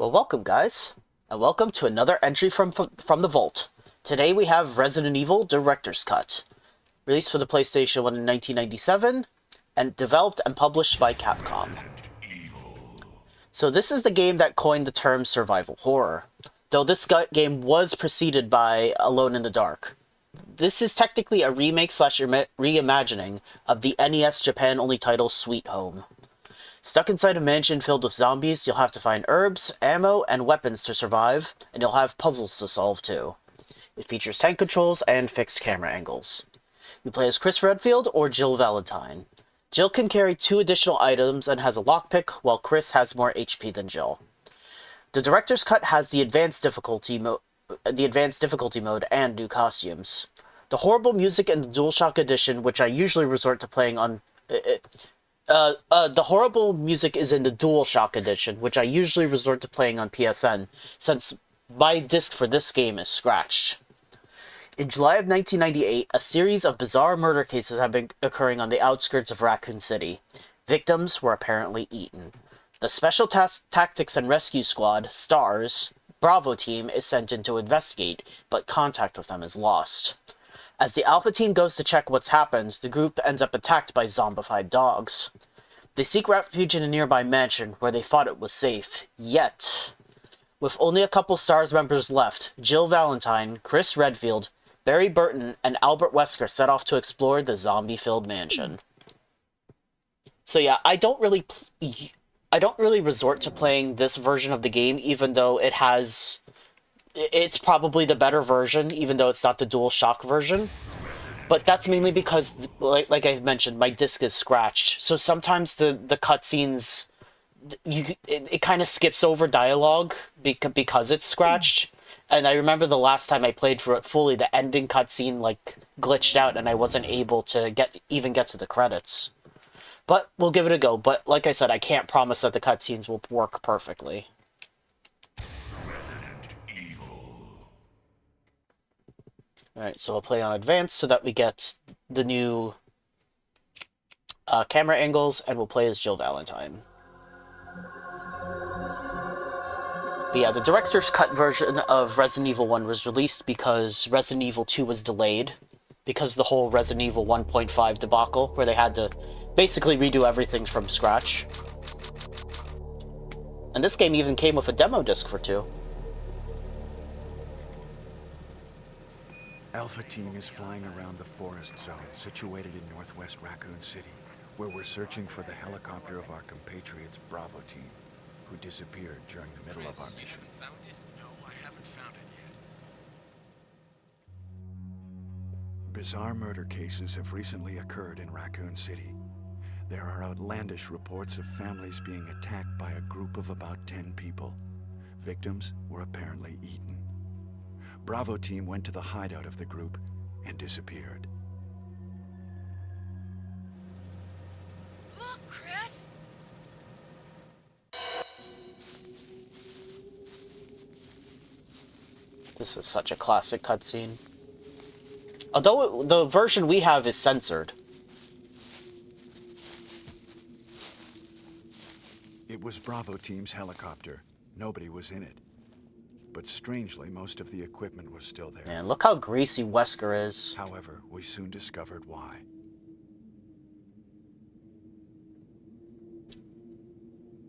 Well, welcome, guys, and welcome to another entry from the vault. Today we have Resident Evil Director's Cut, released for the PlayStation 1 in 1997, and developed and published by Capcom. So this is the game that coined the term survival horror, though this game was preceded by Alone in the Dark. This is technically a remake / reimagining of the NES Japan only title Sweet Home. Stuck inside a mansion filled with zombies, you'll have to find herbs, ammo, and weapons to survive, and you'll have puzzles to solve too. It features tank controls and fixed camera angles. You play as Chris Redfield or Jill Valentine. Jill can carry 2 additional items and has a lockpick, while Chris has more HP than Jill. The Director's Cut has the advanced difficulty mode and new costumes. The horrible music in the DualShock edition, which I usually resort to playing on... the horrible music is in the DualShock edition, which I usually resort to playing on PSN, since my disc for this game is scratched. In July of 1998, a series of bizarre murder cases have been occurring on the outskirts of Raccoon City. Victims were apparently eaten. The Special Tactics and Rescue Squad, STARS, Bravo team is sent in to investigate, but contact with them is lost. As the Alpha team goes to check what's happened, the group ends up attacked by zombified dogs. They seek refuge in a nearby mansion, where they thought it was safe. Yet, with only a couple STARS members left, Jill Valentine, Chris Redfield, Barry Burton, and Albert Wesker set off to explore the zombie-filled mansion. So yeah, I don't really resort to playing this version of the game, even though it's probably the better version, even though it's not the DualShock version. But that's mainly because, like I mentioned, my disc is scratched. So sometimes the cutscenes, it kind of skips over dialogue because it's scratched. And I remember the last time I played for it fully, the ending cutscene glitched out, and I wasn't able to even get to the credits. But we'll give it a go. But like I said, I can't promise that the cutscenes will work perfectly. Alright, so I'll play on advanced so that we get the new camera angles, and we'll play as Jill Valentine. But yeah, the Director's Cut version of Resident Evil 1 was released because Resident Evil 2 was delayed, because the whole Resident Evil 1.5 debacle, where they had to basically redo everything from scratch. And this game even came with a demo disc for 2. Alpha Team is flying around the forest zone situated in northwest Raccoon City, where we're searching for the helicopter of our compatriots Bravo Team, who disappeared during the middle of our mission. Found it? No, I haven't found it yet. Bizarre murder cases have recently occurred in Raccoon City. There are outlandish reports of families being attacked by a group of about 10 people. Victims were apparently eaten. Bravo Team went to the hideout of the group and disappeared. Look, Chris! This is such a classic cutscene. Although the version we have is censored. It was Bravo Team's helicopter. Nobody was in it. But strangely, most of the equipment was still there. Man, look how greasy Wesker is. However, we soon discovered why.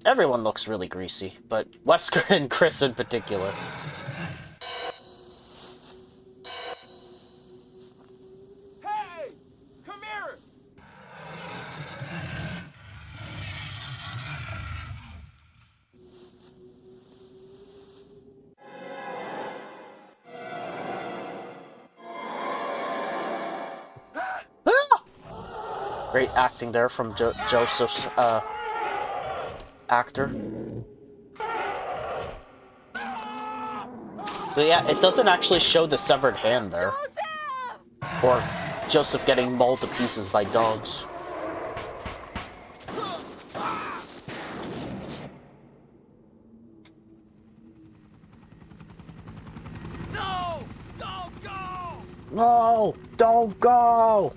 Everyone looks really greasy, but Wesker and Chris in particular. Hey! Come here! Great acting there from Joseph's actor. So yeah, it doesn't actually show the severed hand there. Joseph! Or Joseph getting mauled to pieces by dogs. No! Don't go! No! Don't go!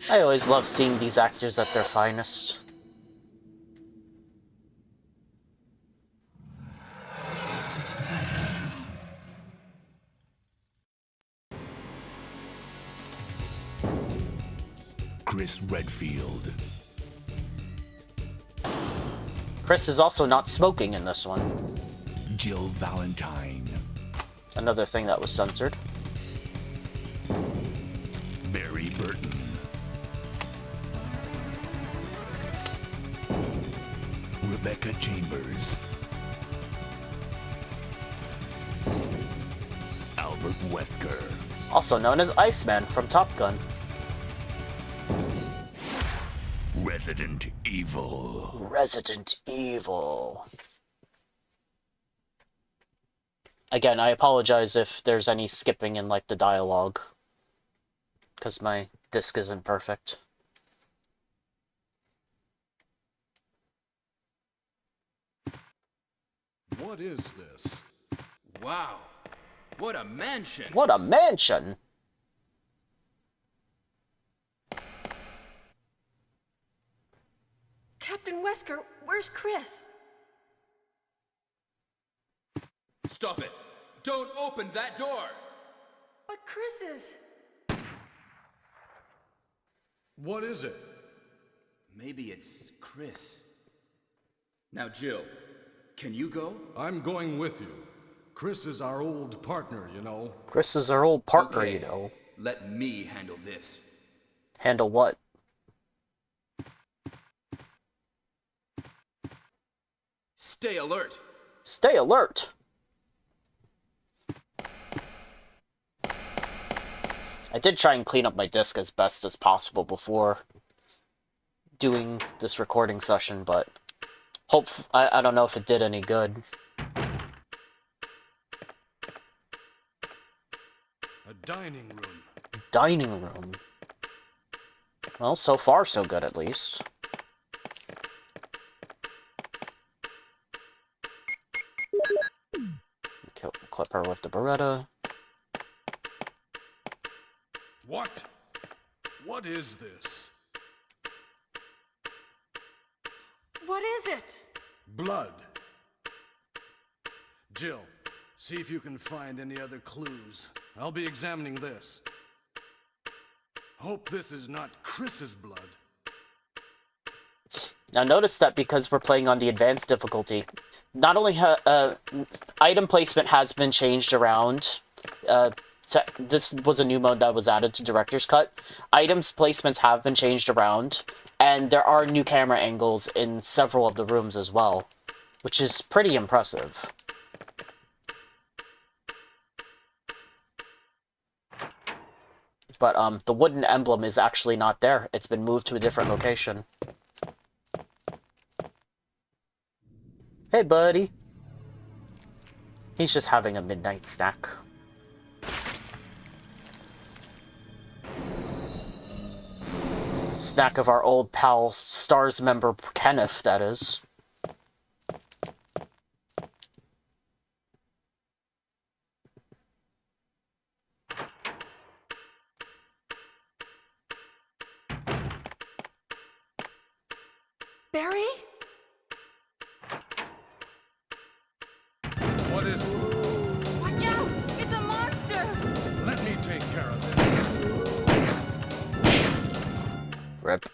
I always love seeing these actors at their finest. Chris Redfield. Chris is also not smoking in this one. Jill Valentine. Another thing that was censored. Barry Burton. Rebecca Chambers. Albert Wesker. Also known as Iceman from Top Gun. Resident Evil. Resident Evil. Again, I apologize if there's any skipping in, like, the dialogue. Because my disc isn't perfect. What is this? Wow. What a mansion. What a mansion! Captain Wesker, where's Chris? Stop it. Don't open that door. But Chris is... What is it? Maybe it's Chris. Now, Jill, can you go? I'm going with you. Chris is our old partner, you know. Chris is our old partner, Okay. you know. Let me handle this. Handle what? Stay alert. Stay alert! I did try and clean up my disc as best as possible before doing this recording session, but I don't know if it did any good. A dining room. Dining room. Well, so far so good at least. Clip her with the Beretta. What? What is this? What is it? Blood. Jill, see if you can find any other clues. I'll be examining this. Hope this is not Chris's blood. Now notice that because we're playing on the advanced difficulty, not only item placement has been changed around. This was a new mode that was added to Director's Cut. Items placements have been changed around, and there are new camera angles in several of the rooms as well, which is pretty impressive. But the wooden emblem is actually not there. It's been moved to a different location. Hey, buddy. He's just having a midnight snack. Snack of our old pal, STARS member Kenneth, that is. Barry? What is it? Watch out! It's a monster! Let me take care of this. Rip.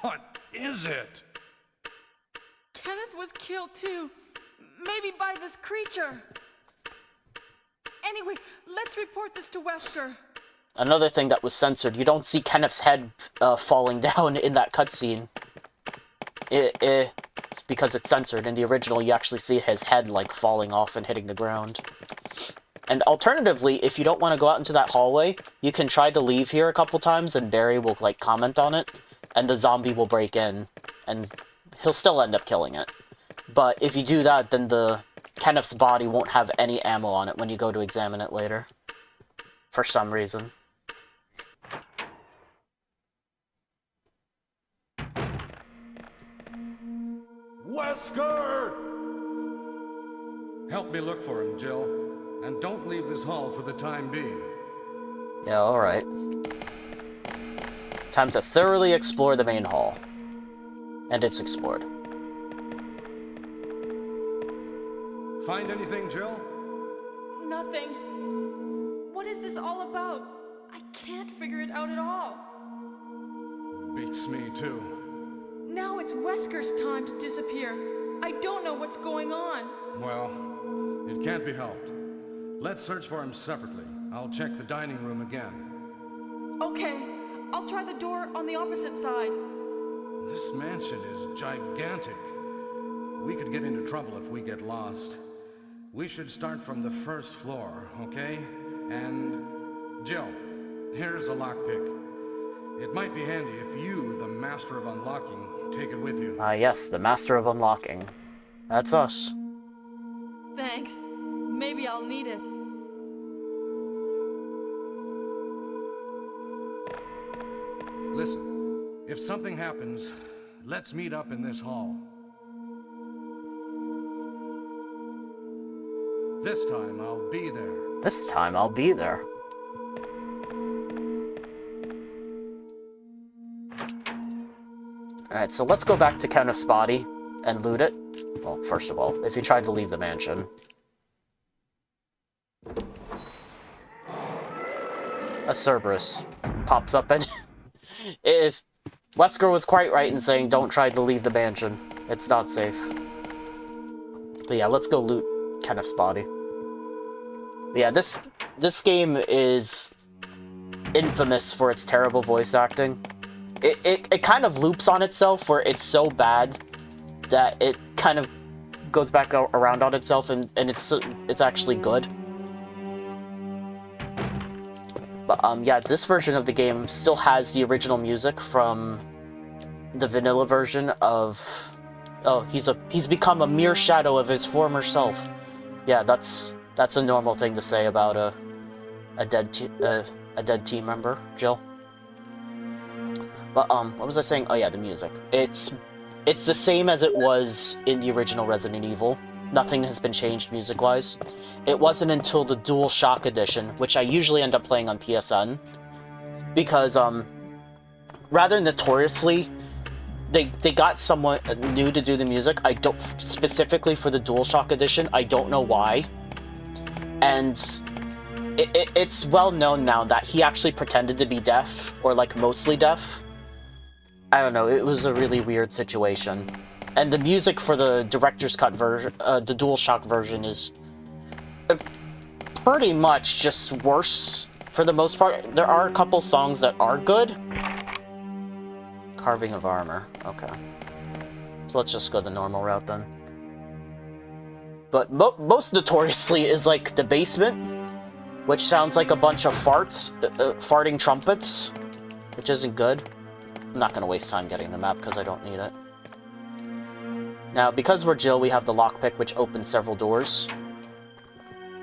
What is it? Kenneth was killed too. Maybe by this creature. Anyway, let's report this to Wesker. Another thing that was censored, you don't see Kenneth's head falling down in that cutscene. It's because it's censored. In the original, you actually see his head, like, falling off and hitting the ground. And alternatively, if you don't want to go out into that hallway, you can try to leave here a couple times, and Barry will, like, comment on it, and the zombie will break in, and he'll still end up killing it. But if you do that, then Kenneth's body won't have any ammo on it when you go to examine it later. For some reason. Wesker! Help me look for him, Jill. And don't leave this hall for the time being. Yeah, alright. Time to thoroughly explore the main hall. And it's explored. Find anything, Jill? Nothing. What is this all about? I can't figure it out at all. Beats me, too. Now it's Wesker's time to disappear. I don't know what's going on. Well, it can't be helped. Let's search for him separately. I'll check the dining room again. Okay, I'll try the door on the opposite side. This mansion is gigantic. We could get into trouble if we get lost. We should start from the first floor, okay? And Jill, here's a lockpick. It might be handy if you, the master of unlocking, take it with you. Yes, the master of unlocking. That's us. Thanks. Maybe I'll need it. Listen, if something happens, let's meet up in this hall. This time I'll be there. This time I'll be there. Alright, so let's go back to Kenneth's body and loot it. Well, first of all, if you tried to leave the mansion. A Cerberus pops up and... if Wesker was quite right in saying don't try to leave the mansion. It's not safe. But yeah, let's go loot Kenneth's body. But yeah, this game is infamous for its terrible voice acting. It kind of loops on itself where it's so bad that it kind of goes back around on itself and it's actually good. But yeah, this version of the game still has the original music from the vanilla version of... Oh, he's become a mere shadow of his former self. Yeah, that's a normal thing to say about a dead team member, Jill. But what was I saying? Oh yeah, the music. It's the same as it was in the original Resident Evil. Nothing has been changed music-wise. It wasn't until the DualShock edition, which I usually end up playing on PSN, because rather notoriously, they got someone new to do the music. I don't specifically for the DualShock edition. I don't know why, and it's well known now that he actually pretended to be deaf, or like mostly deaf. I don't know. It was a really weird situation. And the music for the director's cut version, the DualShock version, is pretty much just worse for the most part. There are a couple songs that are good. Carving of armor. Okay. So let's just go the normal route then. But most notoriously is like the basement, which sounds like a bunch of farts, farting trumpets, which isn't good. I'm not going to waste time getting the map because I don't need it. Now, because we're Jill, we have the lockpick, which opens several doors.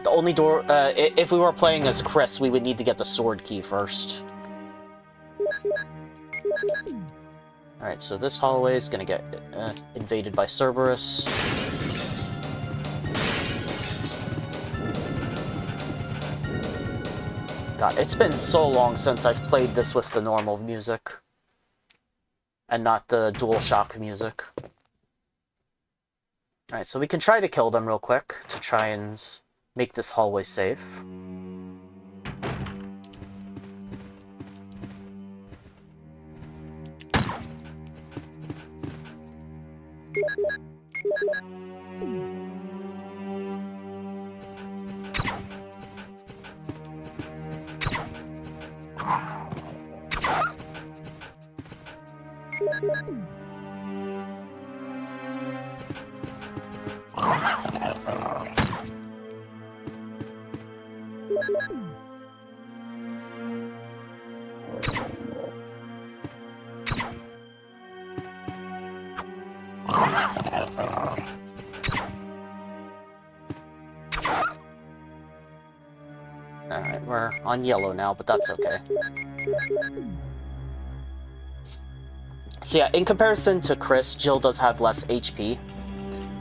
The only door... if we were playing as Chris, we would need to get the sword key first. Alright, so this hallway is going to get invaded by Cerberus. God, it's been so long since I've played this with the normal music. And not the DualShock music. Alright, so we can try to kill them real quick to try and make this hallway safe. Alright, we're on yellow now, but that's okay. So yeah, in comparison to Chris, Jill does have less HP,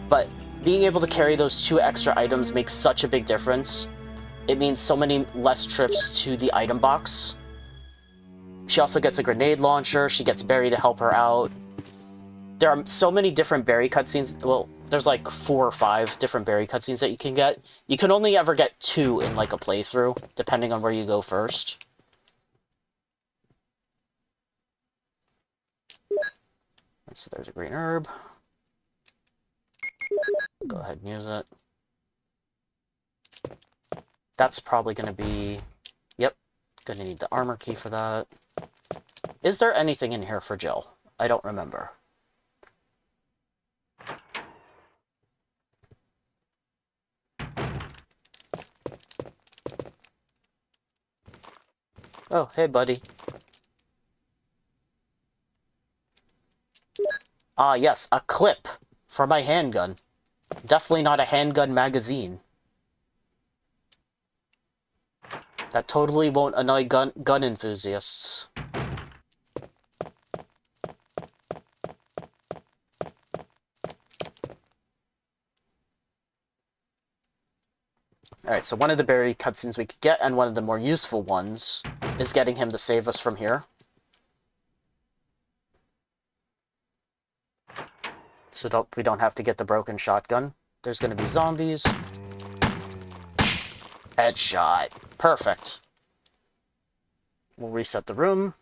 but being able to carry those 2 extra items makes such a big difference. it means so many less trips to the item box. She also gets a grenade launcher. She gets Barry to help her out. There are so many different Barry cutscenes. Well, there's like 4 or 5 different Barry cutscenes that you can get. You can only ever get 2 in like a playthrough, depending on where you go first. So there's a green herb. Go ahead and use it. That's probably going to be... Yep. Going to need the armor key for that. Is there anything in here for Jill? I don't remember. Oh, hey, buddy. Ah, yes, a clip for my handgun. Definitely not a handgun magazine. That totally won't annoy gun enthusiasts. Alright, so one of the Barry cutscenes we could get, and one of the more useful ones, is getting him to save us from here. So we don't have to get the broken shotgun. There's going to be zombies. Headshot. Perfect. We'll reset the room.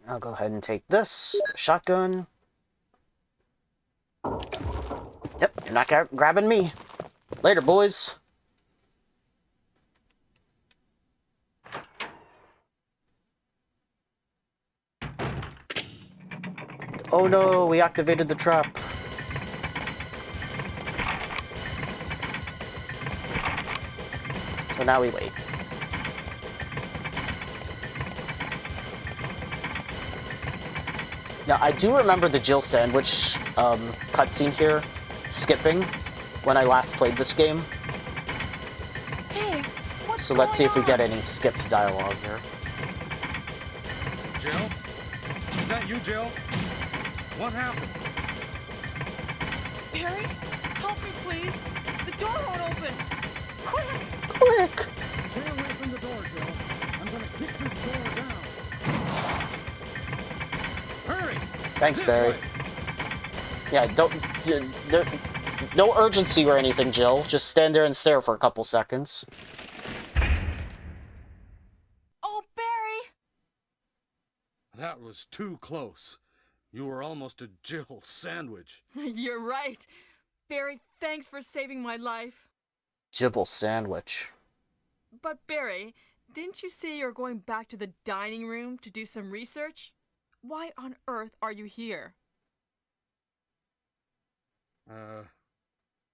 I'll go ahead and take this shotgun. Yep, you're not grabbing me. Later, boys. Oh no, we activated the trap. So now we wait. Now, I do remember the Jill sandwich cutscene here, skipping, when I last played this game. Hey, what's So let's see if we going get on? any skipped dialogue here. Jill? Is that you, Jill? What happened? Barry, help me, please. The door won't open. Quick! Quick! Stay away from the door, Jill. I'm gonna kick this door down. Hurry! Thanks, This Barry. way. Yeah, no urgency or anything, Jill. Just stand there and stare for a couple seconds. Oh, Barry! That was too close. You were almost a Jill sandwich. You're right. Barry, thanks for saving my life. Jibble sandwich. But Barry, didn't you say you're going back to the dining room to do some research? Why on earth are you here?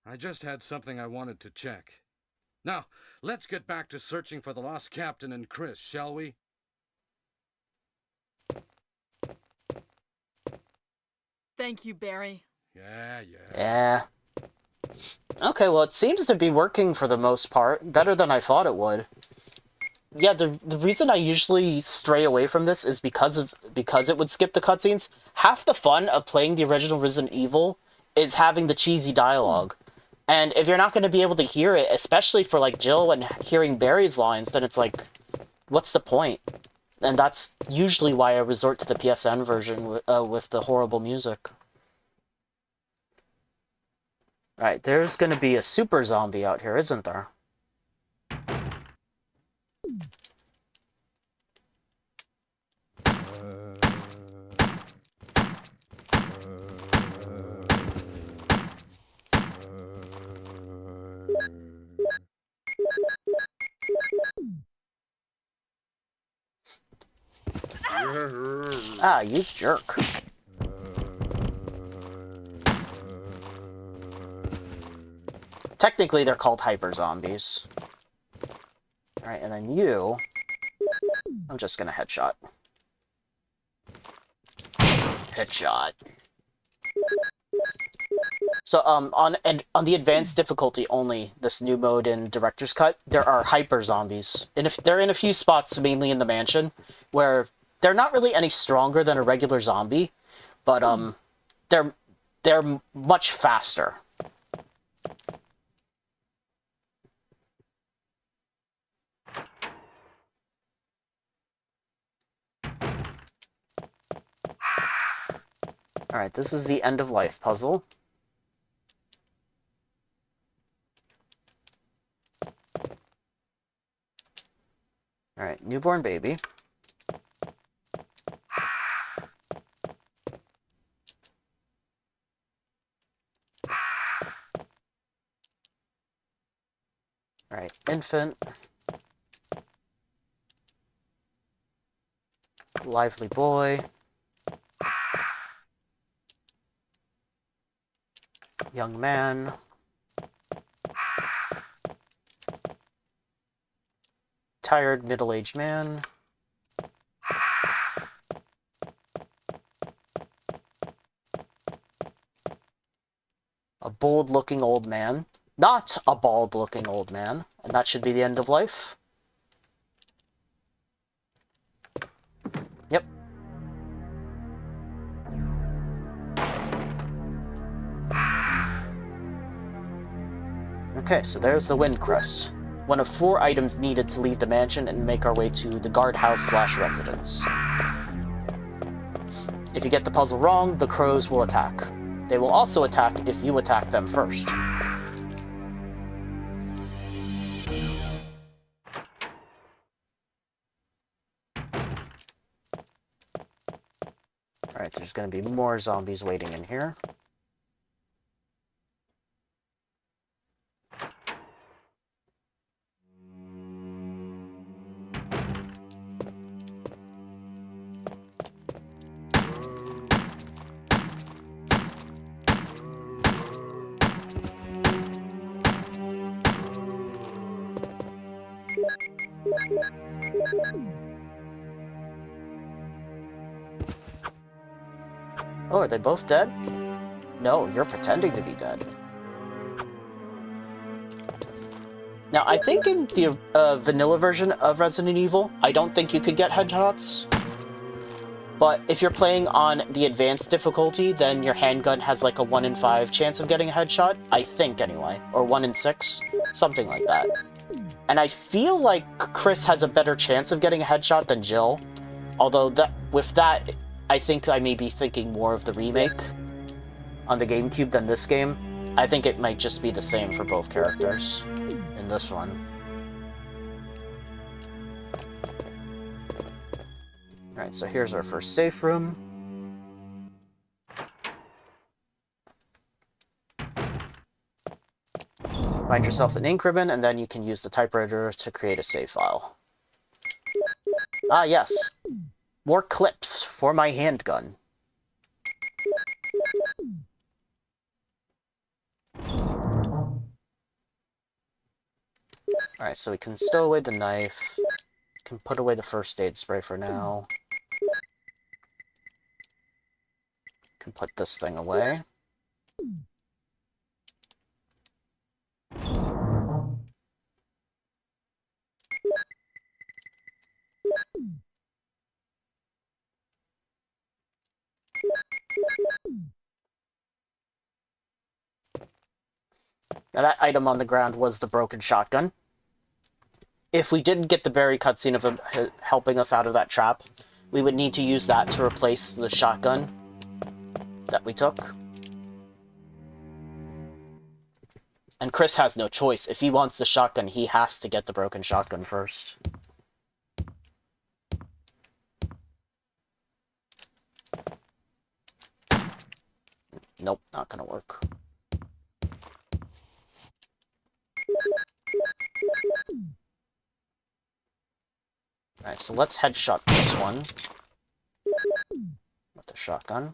I just had something I wanted to check. Now, let's get back to searching for the lost captain and Chris, shall we? Thank you, Barry. Yeah. Yeah. Okay, well, it seems to be working for the most part. Better than I thought it would. Yeah, the reason I usually stray away from this is because it would skip the cutscenes. Half the fun of playing the original Resident Evil is having the cheesy dialogue. And if you're not going to be able to hear it, especially for, like, Jill and hearing Barry's lines, then it's like, what's the point? And that's usually why I resort to the PSN version with the horrible music. Right, there's going to be a super zombie out here, isn't there? Ah, you jerk. Technically, they're called hyper zombies. Alright, and then you... I'm just gonna headshot. Headshot. So on the advanced difficulty only, this new mode in Director's Cut, there are hyper zombies, and if they're in a few spots, mainly in the mansion, where they're not really any stronger than a regular zombie, but they're much faster. All right, this is the end of life puzzle. All right, newborn baby. All right, infant. Lively boy. Young man. Tired middle-aged man. A bold-looking old man. Not a bald-looking old man. And that should be the end of life. Yep. Okay, so there's the Wind Crest. One of 4 items needed to leave the mansion and make our way to the guardhouse/residence. If you get the puzzle wrong, the crows will attack. They will also attack if you attack them first. Alright, there's going to be more zombies waiting in here. Oh, are they both dead? No, you're pretending to be dead. Now, I think in the vanilla version of Resident Evil, I don't think you could get headshots. But if you're playing on the advanced difficulty, then your handgun has like a 1 in 5 chance of getting a headshot. I think, anyway. Or 1 in 6. Something like that. And I feel like Chris has a better chance of getting a headshot than Jill. Although, with that, I think I may be thinking more of the remake on the GameCube than this game. I think it might just be the same for both characters in this one. Alright, so here's our first safe room. Find yourself an ink ribbon, and then you can use the typewriter to create a save file. Ah, yes. More clips for my handgun. Alright, so we can stow away the knife. Can put away the first aid spray for now. Can put this thing away. Now that item on the ground was the broken shotgun. If we didn't get the Barry cutscene of him helping us out of that trap, we would need to use that to replace the shotgun that we took. And Chris has no choice. If he wants the shotgun, he has to get the broken shotgun first. Nope, not gonna work. Alright, so let's headshot this one with the shotgun.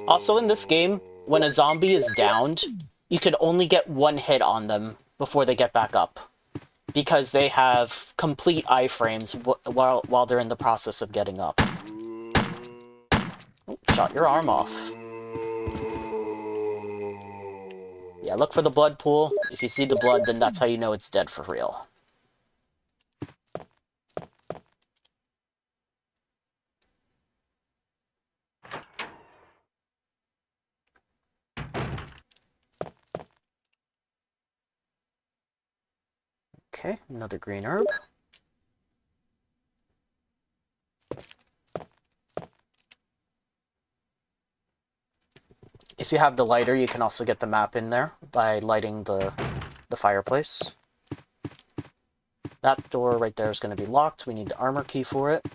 Also in this game, when a zombie is downed, you can only get one hit on them before they get back up. Because they have complete iframes while they're in the process of getting up. Oh, shot your arm off. Yeah, look for the blood pool. If you see the blood, then that's how you know it's dead for real. Okay, another green herb. If you have the lighter, you can also get the map in there by lighting the fireplace. That door right there is going to be locked. We need the armor key for it.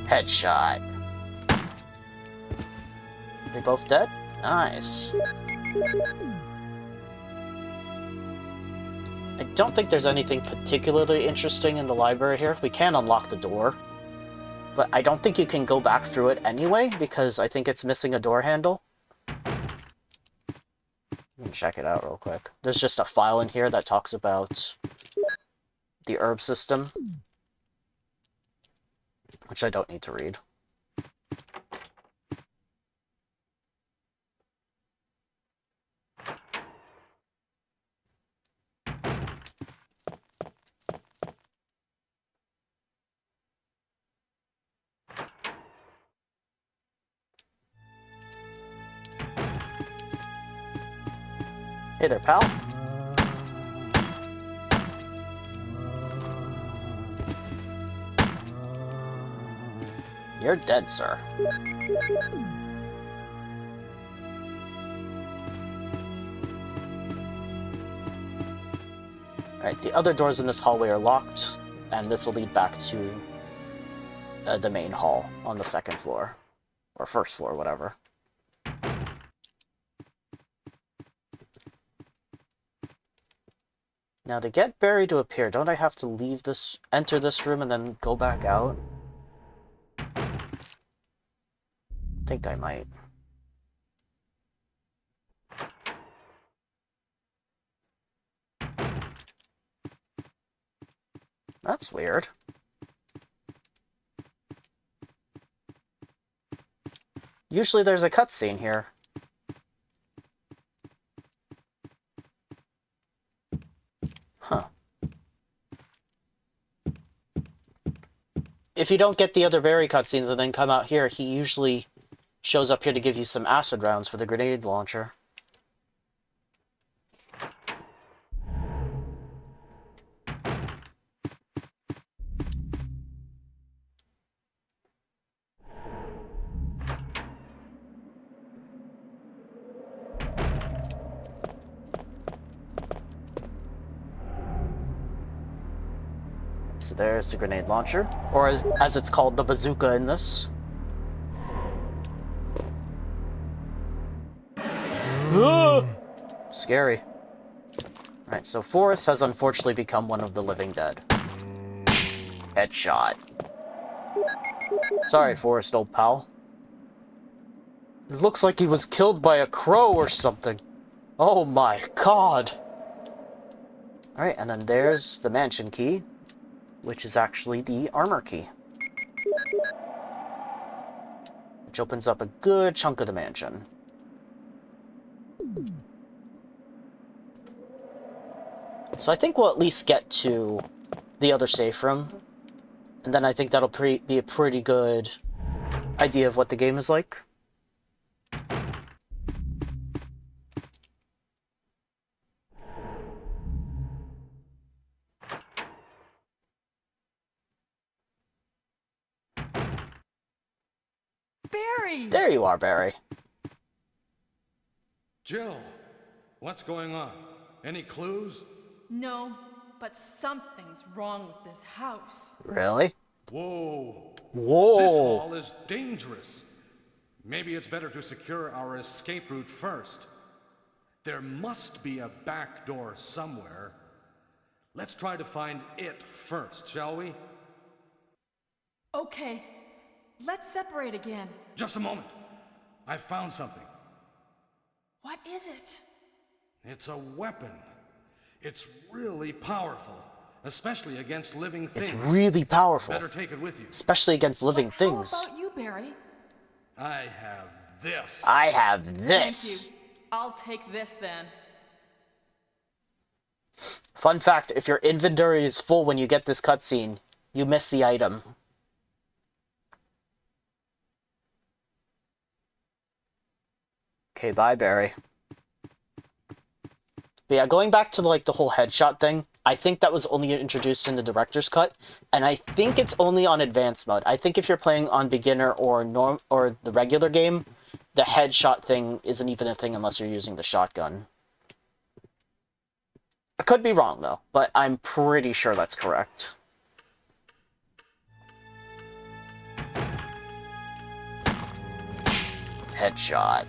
Headshot. They both dead? Nice. I don't think there's anything particularly interesting in the library here. We can unlock the door, but I don't think you can go back through it anyway, because I think it's missing a door handle. Let me check it out real quick. There's just a file in here that talks about the herb system, which I don't need to read. Hey there, pal. You're dead, sir. Alright, the other doors in this hallway are locked, and this will lead back to the main hall on the second floor. Or first floor, whatever. Now, to get Barry to appear, don't I have to leave this, enter this room, and then go back out? I think I might. That's weird. Usually there's a cutscene here. Huh. If you don't get the other Barry cutscenes and then come out here, he usually shows up here to give you some acid rounds for the grenade launcher. So there's the grenade launcher, or as it's called, the bazooka in this. Scary. Alright, so Forrest has unfortunately become one of the living dead. Headshot. Sorry, Forrest, old pal. It looks like he was killed by a crow or something. Oh my god. Alright, and then there's the mansion key, which is actually the armor key, which opens up a good chunk of the mansion. So I think we'll at least get to the other safe room, and then I think that'll be a pretty good idea of what the game is like. Barry! There you are, Barry. Jill, what's going on? Any clues? No, but something's wrong with this house. Really? Whoa. Whoa. This hall is dangerous. Maybe it's better to secure our escape route first. There must be a back door somewhere. Let's try to find it first, shall we? Okay, let's separate again. Just a moment. I found something. What is it? It's a weapon. It's really powerful, especially against living things. It's really powerful. Better take it with you. Especially against living But things. How about you, Barry? I have this. I have this. Thank you. I'll take this then. Fun fact, if your inventory is full when you get this cutscene, you miss the item. Okay, bye, Barry. But yeah, going back to like the whole headshot thing, I think that was only introduced in the director's cut, and I think it's only on advanced mode. I think if you're playing on beginner or the regular game, the headshot thing isn't even a thing unless you're using the shotgun. I could be wrong though, but I'm pretty sure that's correct. Headshot.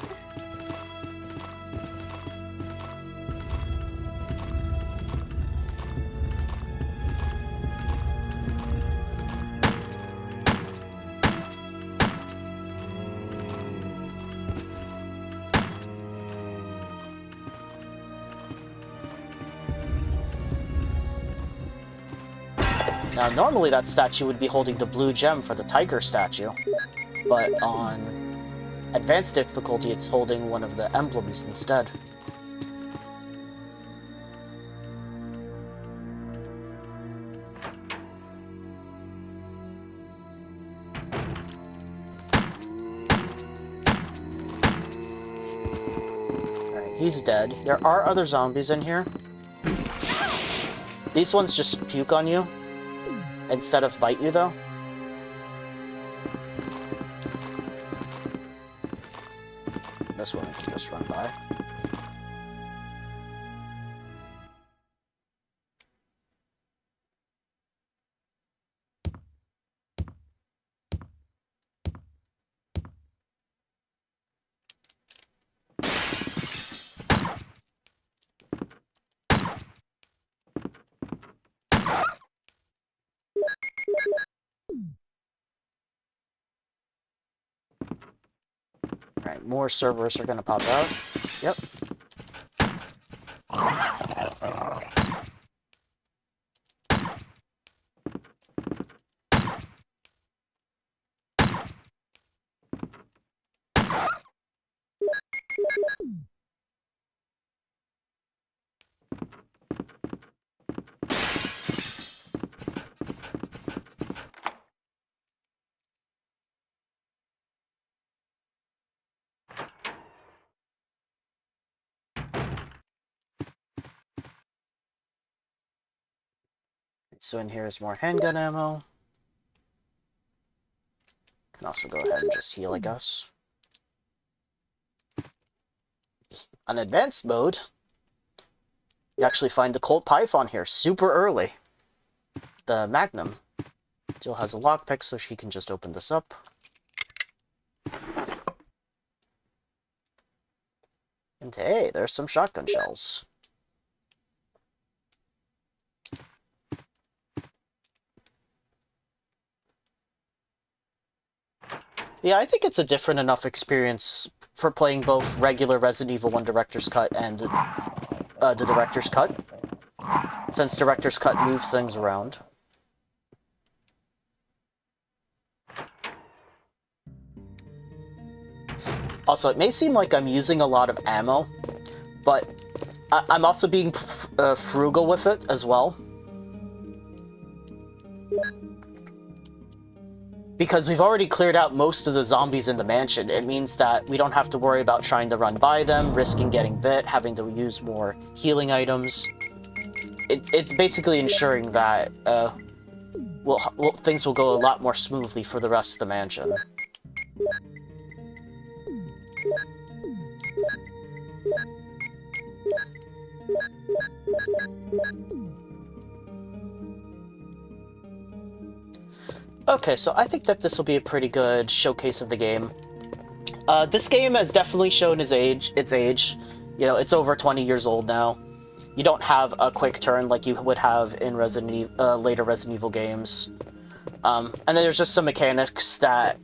Now, normally that statue would be holding the blue gem for the tiger statue, but on advanced difficulty, it's holding one of the emblems instead. Alright, he's dead. There are other zombies in here. These ones just puke on you instead of bite you, though. This one can just run by. Alright, more servers are gonna pop out. Yep. So in here is more handgun ammo. Can also go ahead and just heal, I guess. On advanced mode, you actually find the Colt Python here super early. The Magnum. Jill has a lockpick, so she can just open this up. And hey, there's some shotgun shells. Yeah, I think it's a different enough experience for playing both regular Resident Evil 1 Director's Cut and the Director's Cut, since Director's Cut moves things around. Also, it may seem like I'm using a lot of ammo, but I'm also being frugal with it as well. Because we've already cleared out most of the zombies in the mansion, it means that we don't have to worry about trying to run by them, risking getting bit, having to use more healing items. It's basically ensuring that things will go a lot more smoothly for the rest of the mansion. Okay, so I think that this will be a pretty good showcase of the game. This game has definitely shown its age. You know, it's over 20 years old now. You don't have a quick turn like you would have in later Resident Evil games. And then there's just some mechanics that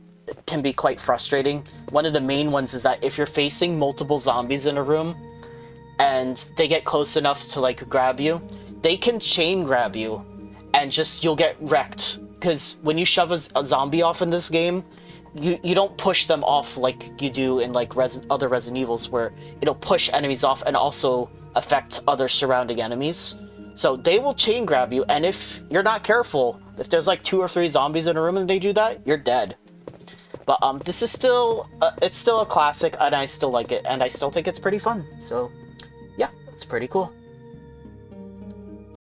can be quite frustrating. One of the main ones is that if you're facing multiple zombies in a room, and they get close enough to, like, grab you, they can chain grab you, and you'll get wrecked. Because when you shove a zombie off in this game, you don't push them off like you do in, like, other Resident Evils, where it'll push enemies off and also affect other surrounding enemies. So they will chain grab you, and if you're not careful, if there's like 2 or 3 zombies in a room and they do that, you're dead. But this is still, it's still a classic, and I still like it, and I still think it's pretty fun. So, yeah, it's pretty cool.